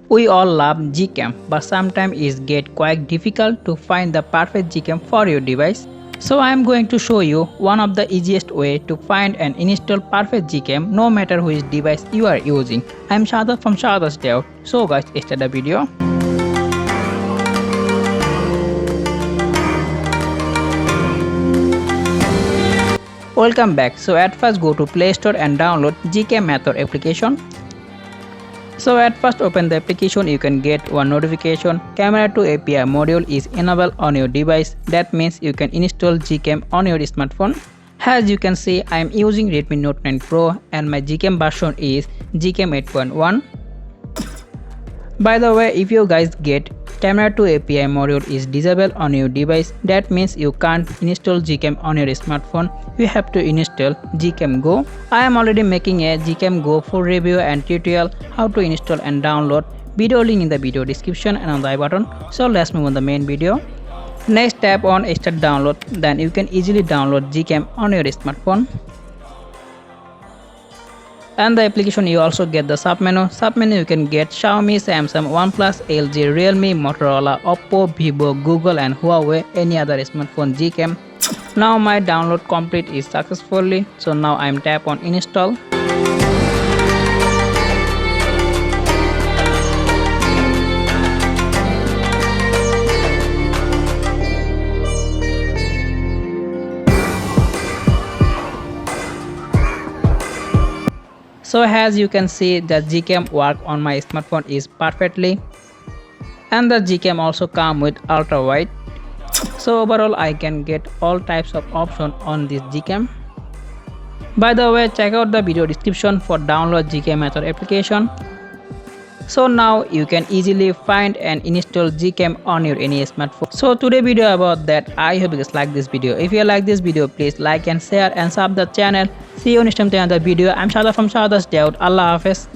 We all love GCam, but sometimes it gets quite difficult to find the perfect GCam for your device. So I am going to show you one of the easiest way to find and install perfect GCam no matter which device you are using. I am SHADAT'S from SHADAT'S Dayout. So guys, start the video. Welcome back. So at first go to Play Store and download GCamtor application. So at first open the application, you can get one notification. Camera to API module is enabled on your device. That means you can install GCam on your smartphone. As you can see, I am using Redmi Note 9 Pro and my GCam version is GCam 8.1. By the way, if you guys get camera to API module is disabled on your device, that means you can't install GCam on your smartphone. You have to install GCam Go. I am already making a GCam Go full review and tutorial how to install and download. Video link in the video description and on the I button. So let's move on the main video. Next, tap on Start Download. Then you can easily download GCam on your smartphone. And the application you also get the submenu. Submenu you can get Xiaomi, Samsung, OnePlus, LG, Realme, Motorola, Oppo, Vivo, Google and Huawei, any other smartphone GCam. Now my download complete is successfully. So now I am tap on install. So as you can see, the GCam work on my smartphone is perfectly, and the GCam also come with ultra wide. So overall I can get all types of options on this GCam. By the way, check out the video description for download GCamtor application. So now you can easily find and install GCam on your any smartphone. So today video about that. I hope you guys like this video. If you like this video, please like and share and sub the channel. See you next time to another video. I'm SHADAT'S from SHADAT'S Dayout. Allah Hafiz.